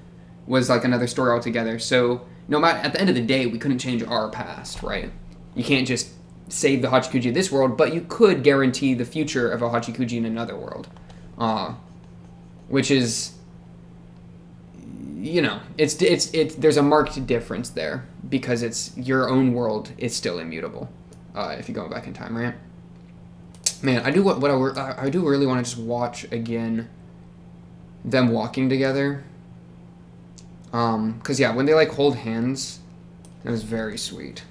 was, like, another story altogether. So no matter, at the end of the day, we couldn't change our past, right? You can't just save the Hachikuji of this world, but you could guarantee the future of a Hachikuji in another world. which is, you know, it's there's a marked difference there because it's your own world is still immutable. If you're going back in time, right? Man, I do I do really want to just watch again them walking together. Cause yeah, when they like hold hands, it was very sweet.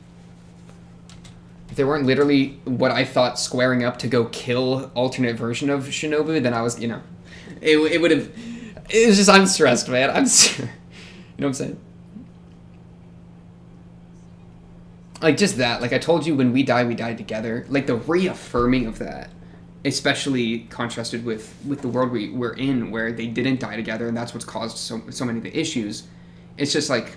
If they weren't literally what I thought squaring up to go kill alternate version of Shinobu, then I was, you know, it would have. It was just I'm stressed, man. You know what I'm saying? Like, just that. Like, I told you, when we die together. Like, the reaffirming of that, especially contrasted with the world we're in, where they didn't die together, and that's what's caused so many of the issues. It's just, like,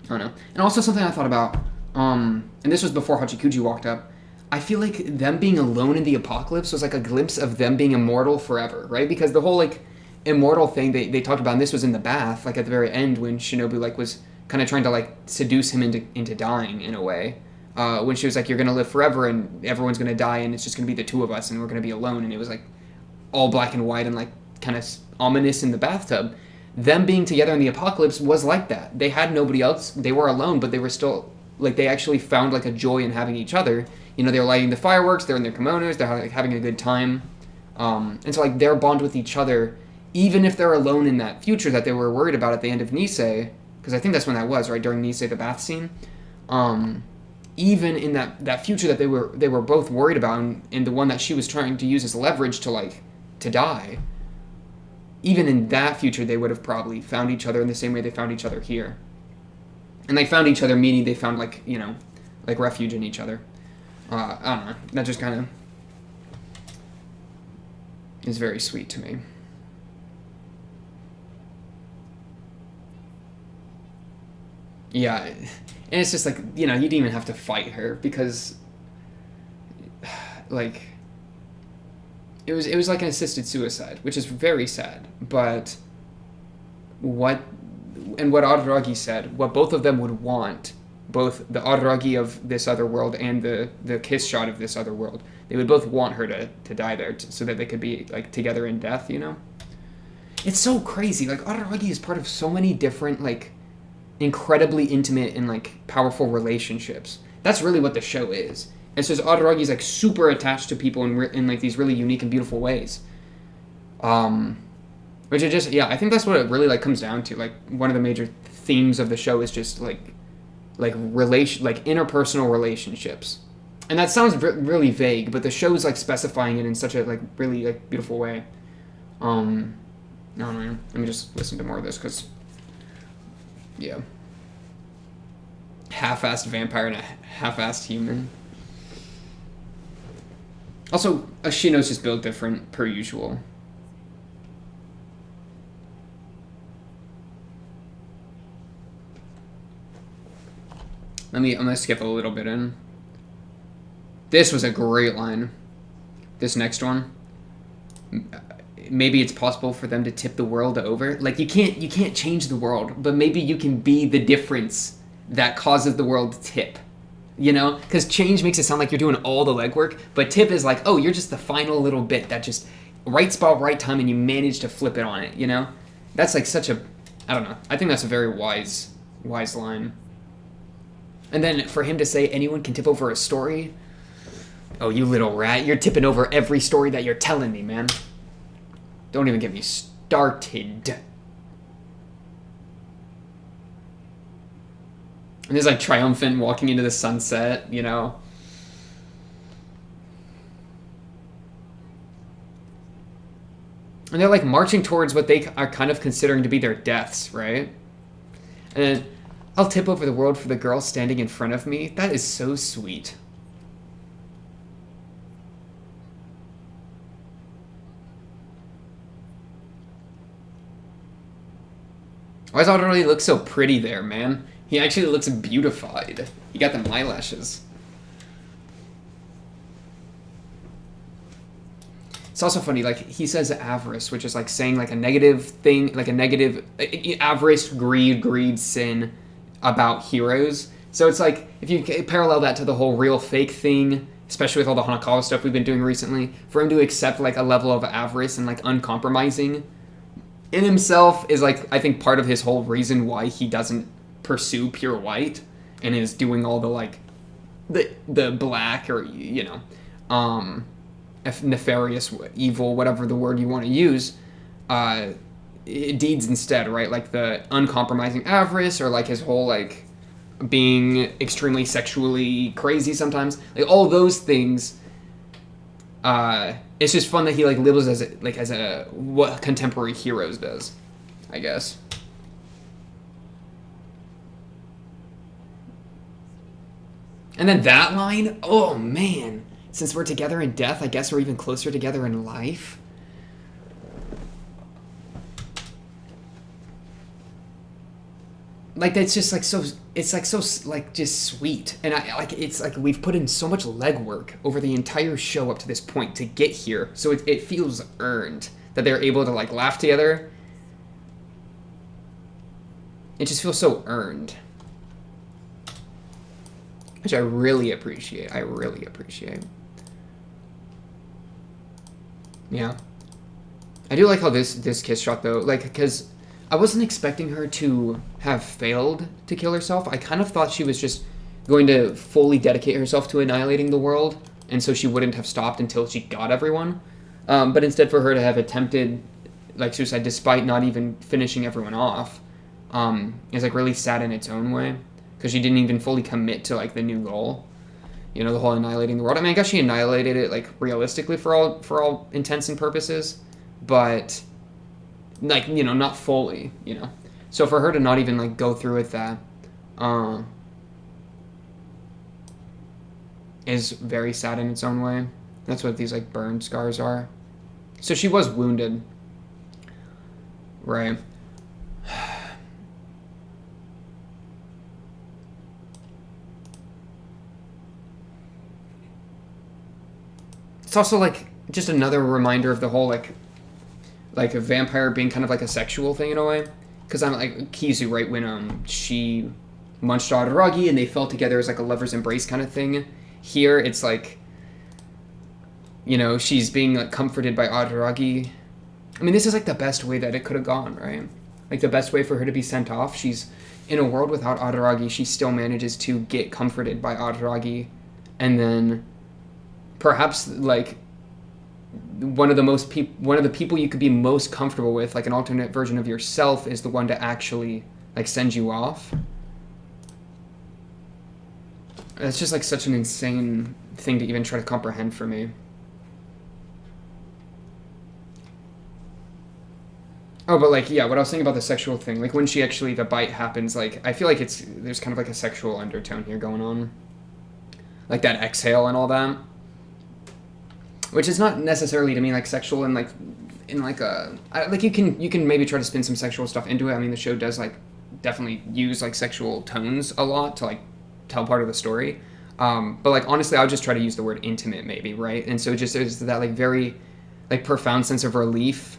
I don't know. And also something I thought about, and this was before Hachikuji walked up, I feel like them being alone in the apocalypse was, like, a glimpse of them being immortal forever, right? Because the whole, like, immortal thing they talked about, and this was in the bath, like, at the very end, when Shinobu, like, was kind of trying to like seduce him into dying in a way, when she was like, you're gonna live forever and everyone's gonna die and it's just gonna be the two of us and we're gonna be alone, and it was like all black and white and like kind of ominous in the bathtub. Them being together in the apocalypse was like that. They had nobody else, they were alone, but they were still like, they actually found like a joy in having each other. You know, they were lighting the fireworks, they're in their kimonos, they're like having a good time, and so like their bond with each other, even if they're alone in that future that they were worried about at the end of Nisei, because I think that's when that was, right, during Nisei, the bath scene. Even in that future that they were both worried about, and the one that she was trying to use as leverage to die, even in that future they would have probably found each other in the same way they found each other here. And they found each other, meaning they found, like, you know, like refuge in each other. I don't know. That just kind of is very sweet to me. Yeah, and it's just like, you know, you didn't even have to fight her because, like, it was like an assisted suicide, which is very sad. But what Araragi said, what both of them would want, both the Araragi of this other world and the kiss shot of this other world, they would both want her to die there so that they could be, like, together in death, you know? It's so crazy. Like, Araragi is part of so many different, like, incredibly intimate and like powerful relationships. That's really what the show is. And so Araragi is like super attached to people in like these really unique and beautiful ways. Which it just, yeah, I think that's what it really like comes down to. Like, one of the major themes of the show is just like interpersonal relationships. And that sounds really vague, but the show is like specifying it in such a like really like beautiful way. I don't know. Let me just listen to more of this because, yeah. Half-assed vampire and a half-assed human. Also, Ashino's just built different, per usual. I'm gonna skip a little bit in. This was a great line. This next one. Maybe it's possible for them to tip the world over. Like, you can't change the world, but maybe you can be the difference that causes the world to tip. You know? Because change makes it sound like you're doing all the legwork, but tip is like, oh, you're just the final little bit that just right spot, right time, and you manage to flip it on it, you know? That's like such a, I don't know. I think that's a very wise line. And then for him to say anyone can tip over a story, oh, you little rat, you're tipping over every story that you're telling me, man. Don't even get me started. And there's like triumphant walking into the sunset, you know. And they're like marching towards what they are kind of considering to be their deaths, right? And then, I'll tip over the world for the girl standing in front of me. That is so sweet. Why does Araragi look so pretty there, man? He actually looks beautified. He got them eyelashes. It's also funny, like, he says avarice, which is like saying like a negative thing, like a negative, avarice, greed, sin about heroes. So it's like, if you parallel that to the whole real fake thing, especially with all the Hanakawa stuff we've been doing recently, for him to accept like a level of avarice and like uncompromising in himself is like, I think part of his whole reason why he doesn't pursue pure white and is doing all the like the black, or nefarious evil, whatever the word you want to use, deeds instead, right? Like the uncompromising avarice, or like his whole like being extremely sexually crazy sometimes, like all those things. It's just fun that he like lives as a what contemporary heroes does, I guess. And then that line, oh man, since we're together in death, I guess we're even closer together in life. Like that's just like so. It's like so like just sweet, and I like it's like we've put in so much legwork over the entire show up to this point to get here, so it feels earned that they're able to like laugh together. It just feels so earned, which I really appreciate. Yeah, I do like how this kiss shot though, like because I wasn't expecting her to have failed to kill herself. I kind of thought she was just going to fully dedicate herself to annihilating the world, and so she wouldn't have stopped until she got everyone. But instead, for her to have attempted like suicide despite not even finishing everyone off, is like really sad in its own way, because she didn't even fully commit to like the new goal. The whole annihilating the world. I mean, I guess she annihilated it like realistically for all intents and purposes, but like not fully. So for her to not even like go through with that is very sad in its own way. That's what these like burn scars are. So she was wounded, right? It's also like just another reminder of the whole like a vampire being kind of like a sexual thing in a way. Because I'm like Kizu, right, when she munched Adaragi and they fell together as like a lover's embrace kind of thing. Here it's like, she's being like comforted by Adaragi. I mean, this is like the best way that it could have gone, right? Like the best way for her to be sent off. She's in a world without Adaragi. She still manages to get comforted by Adaragi, and then perhaps like one of the people you could be most comfortable with, like an alternate version of yourself, is the one to actually like send you off. That's just like such an insane thing to even try to comprehend for me. Oh, but like, yeah, what I was saying about the sexual thing, like when the bite happens, like I feel like there's kind of like a sexual undertone here going on, like that exhale and all that. Which is not necessarily to me like sexual and like in like a like you can maybe try to spin some sexual stuff into it. I mean, the show does like definitely use like sexual tones a lot to like tell part of the story. But like honestly, I would just try to use the word intimate maybe, right? And so just there's that like very like profound sense of relief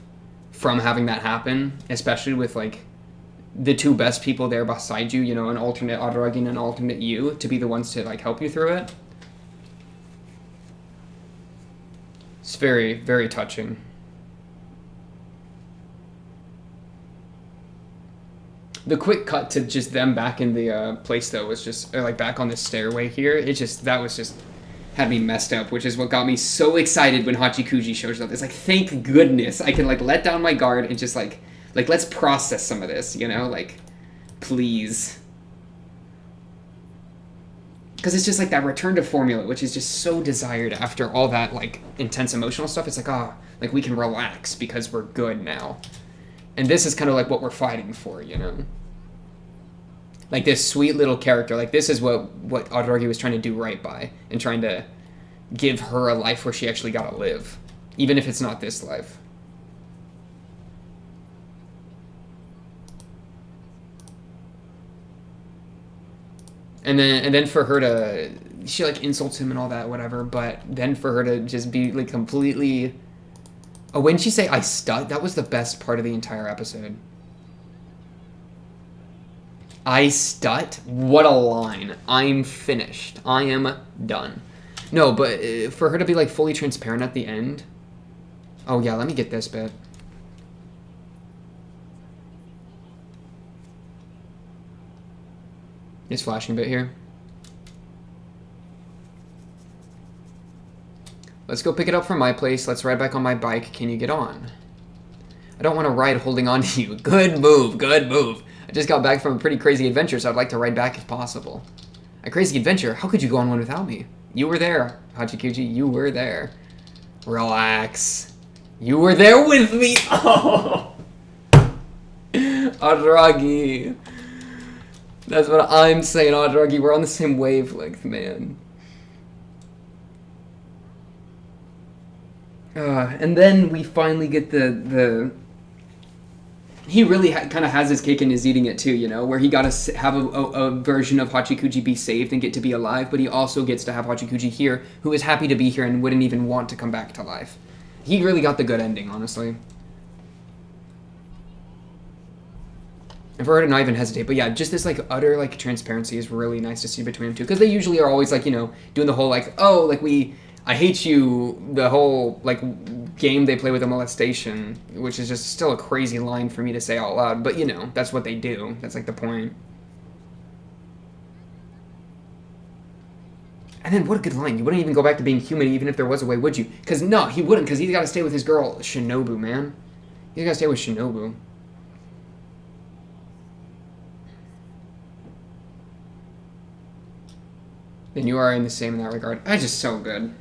from having that happen, especially with like the two best people there beside you, an alternate Adaragi and an alternate you, to be the ones to like help you through it. It's very, very touching. The quick cut to just them back in the place, though, was just like back on the stairway here. That was just had me messed up, which is what got me so excited when Hachikuji shows up. It's like, thank goodness I can like let down my guard and just like let's process some of this, like, please. Because it's just like that return to formula, which is just so desired after all that like intense emotional stuff. It's like, like we can relax because we're good now. And this is kind of like what we're fighting for, Like this sweet little character, like this is what Adaragi was trying to do right by, and trying to give her a life where she actually got to live, even if it's not this life. And then for her to, she like insults him and all that, whatever, but then for her to just be like completely, when she say I stut, that was the best part of the entire episode. I stut? What a line. I'm finished. I am done. No, but for her to be like fully transparent at the end. Oh yeah, let me get this bit. It's flashing a bit here. Let's go pick it up from my place. Let's ride back on my bike. Can you get on? I don't want to ride holding on to you. Good move, good move. I just got back from a pretty crazy adventure, so I'd like to ride back if possible. A crazy adventure? How could you go on one without me? You were there, Hachikuji. You were there. Relax. You were there with me. Oh. Araragi. That's what I'm saying, Araragi. We're on the same wavelength, man. And then we finally get the he really kind of has his cake and is eating it too, you know, where he got to have a version of Hachikuji be saved and get to be alive, but he also gets to have Hachikuji here, who is happy to be here and wouldn't even want to come back to life. He really got the good ending, honestly. I've heard it not even hesitate, but yeah, just this like utter like transparency is really nice to see between them two, because they usually are always like, you know, doing the whole like, oh, like I hate you, the whole like game they play with the molestation, which is just still a crazy line for me to say out loud, but you know, that's what they do. That's like the point. And then what a good line. You wouldn't even go back to being human even if there was a way, would you? Because no, he wouldn't, because he's got to stay with his girl, Shinobu, man. He's got to stay with Shinobu. Then you are in the same in that regard. That's just so good.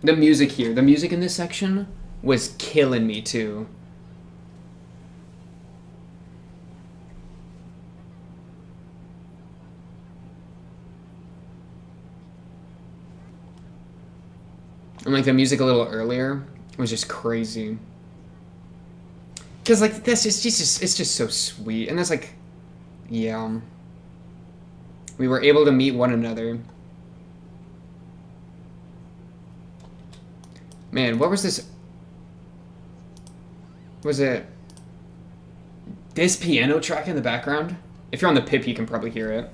The music here. The music in this section was killing me, too. And, like, the music a little earlier was just crazy. Because, like, that's just, it's just so sweet. And that's, like, yeah. We were able to meet one another. Man, what was this? Was it this piano track in the background? If you're on the PIP, you can probably hear it.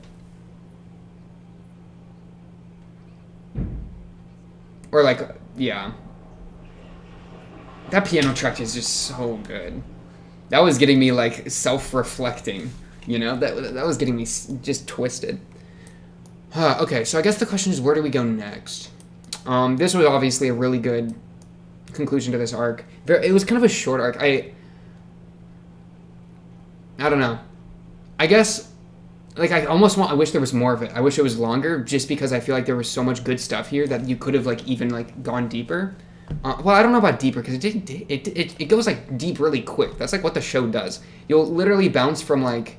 Or, like, yeah. That piano track is just so good. That was getting me, like, self-reflecting. You know, that was getting me just twisted. Okay, so I guess the question is, where do we go next? This was obviously a really good conclusion to this arc. It was kind of a short arc. I don't know. I guess, like, I wish there was more of it. I wish it was longer, just because I feel like there was so much good stuff here that you could have, like, even, like, gone deeper. Well, I don't know about deeper, because it goes, like, deep really quick. That's, like, what the show does. You'll literally bounce from, like,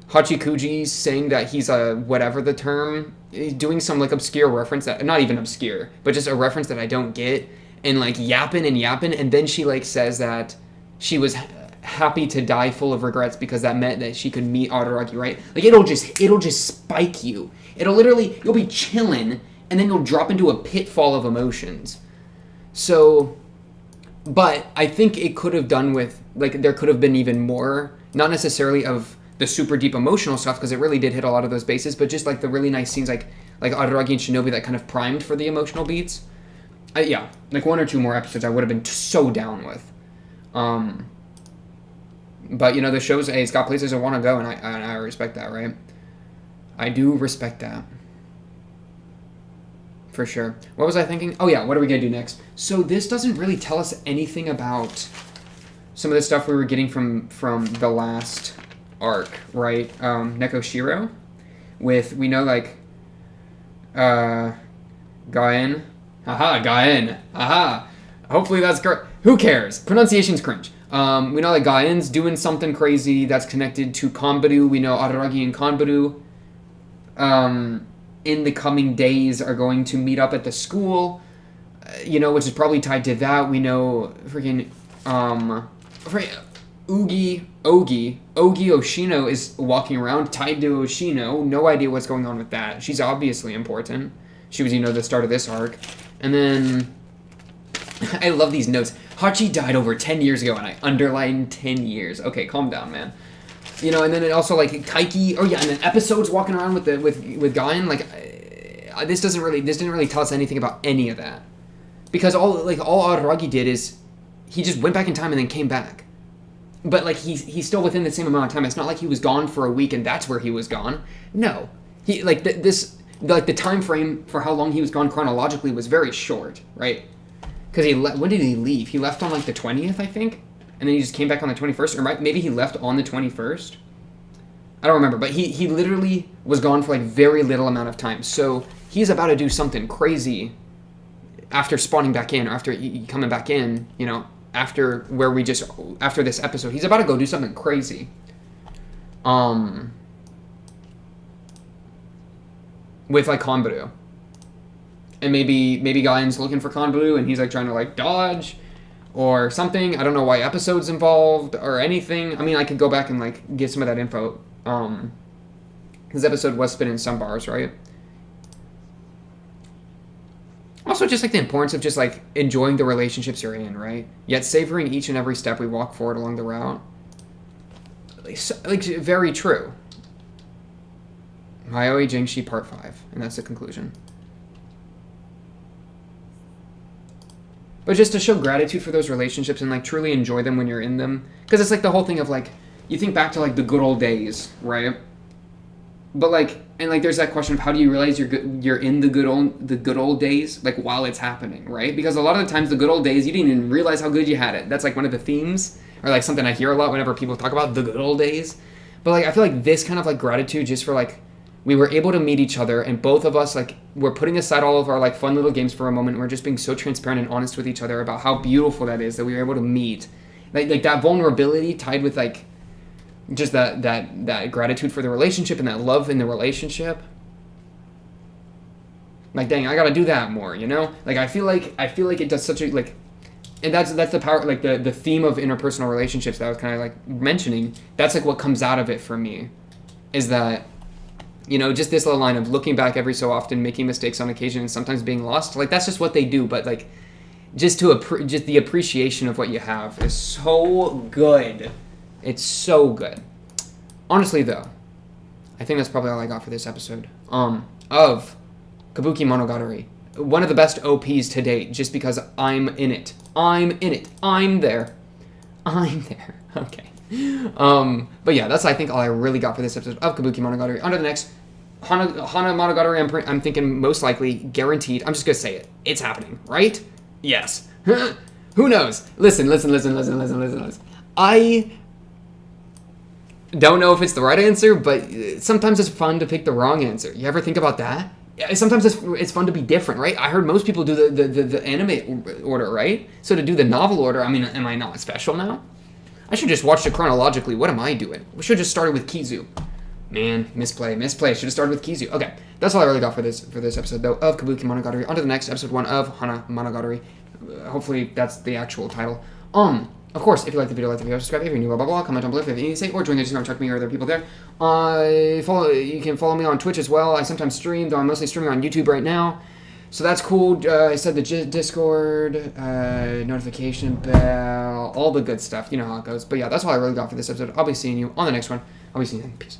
Hachikuji saying that he's a whatever the term, doing some like obscure reference that, not even obscure, but just a reference that I don't get, and like yapping, and then she like says that she was happy to die full of regrets because that meant that she could meet Araragi, right? Like it'll just spike you. You'll be chilling, and then you'll drop into a pitfall of emotions. So, but I think it could have done with, like, there could have been even more, not necessarily of the super deep emotional stuff, because it really did hit a lot of those bases, but just like the really nice scenes like Araragi and Shinobi that kind of primed for the emotional beats. Yeah, like 1 or 2 more episodes I would have been so down with. But you know, the show's, hey, it's got places I want to go, and I respect that, right? I do respect that. For sure. What was I thinking? Oh yeah, what are we gonna do next? So this doesn't really tell us anything about some of the stuff we were getting from the last arc, right? Nekoshiro, we know like Gaen. Hopefully that's correct. Who cares? Pronunciation's cringe. We know that Gaen's doing something crazy that's connected to Kanbaru. We know Araragi and Kanbaru in the coming days are going to meet up at the school, you know, which is probably tied to that. We know freaking Ogi Oshino is walking around tied to Oshino. No idea what's going on with that. She's obviously important. She was, you know, the start of this arc. And then I love these notes. Hachi died over 10 years ago, and I underlined 10 years. Okay, calm down, man. You know, and then it also like Kaiki. Oh yeah, and then episodes walking around with Gaen. Like this didn't really tell us anything about any of that, because all Araragi did is he just went back in time and then came back. but like he's still within the same amount of time. It's not like he was gone for a week and that's where he was gone. No, he like the time frame for how long he was gone chronologically was very short, right? Because when did he leave? He left on like the 20th, I think, and then he just came back on the 21st, or maybe he left on the 21st. I don't remember, but he literally was gone for like very little amount of time. So he's about to do something crazy after spawning back in, or after coming back in, you know, after this episode. He's about to go do something crazy. With like Konbaru. And maybe Gaian's looking for Konbaru and he's like trying to like dodge or something. I don't know why episode's involved or anything. I mean, I could go back and like get some of that info. This episode was spinning some bars, right? Also, just like the importance of just like enjoying the relationships you're in, right? Yet savoring each and every step we walk forward along the route. Like very true. Mayoi Jiangshi Part 5, and that's the conclusion. But just to show gratitude for those relationships and like truly enjoy them when you're in them, because it's like the whole thing of like you think back to like the good old days, right? But like, and like there's that question of how do you realize you're in the good old days, like while it's happening, right? Because a lot of the times the good old days you didn't even realize how good you had it. That's like one of the themes, or like something I hear a lot whenever people talk about the good old days. But like I feel like this kind of like gratitude just for like we were able to meet each other, and both of us like we're putting aside all of our like fun little games for a moment. And we're just being so transparent and honest with each other about how beautiful that is that we were able to meet, like that vulnerability tied with like just that gratitude for the relationship and that love in the relationship. Like, dang, I gotta do that more, you know? Like I feel like it does such a like, and that's the power, like the theme of interpersonal relationships that I was kind of like mentioning. That's like what comes out of it for me, is that, you know, just this little line of looking back every so often, making mistakes on occasion, and sometimes being lost. Like that's just what they do. But like, just the appreciation of what you have is so good. It's so good. Honestly, though, I think that's probably all I got for this episode. Of Kabukimonogatari, one of the best OPs to date, just because I'm in it. I'm there. Okay. But yeah, that's I think all I really got for this episode of Kabukimonogatari. On to the next Hana Monogatari. I'm thinking most likely, guaranteed. I'm just gonna say it. It's happening, right? Yes. Who knows? Listen. I don't know if it's the right answer, but sometimes it's fun to pick the wrong answer. You ever think about that? Sometimes it's fun to be different, right? I heard most people do the anime order, right? So to do the novel order, I mean, am I not special now? I should just watch it chronologically. What am I doing? We should just started with Kizu. Man, misplay. Should have started with Kizu. Okay, that's all I really got for this episode, though, of Kabukimonogatari. On to the next, episode 1 of Hana Monogatari. Hopefully that's the actual title. Of course, if you like the video, subscribe if you're new, blah, blah, blah, comment down below if you have anything to say, or join the Discord, talk to me or other people there. You can follow me on Twitch as well. I sometimes stream, though I'm mostly streaming on YouTube right now. So that's cool. I said the Discord, notification bell, all the good stuff. You know how it goes. But yeah, that's all I really got for this episode. I'll be seeing you on the next one. I'll be seeing you then. Peace.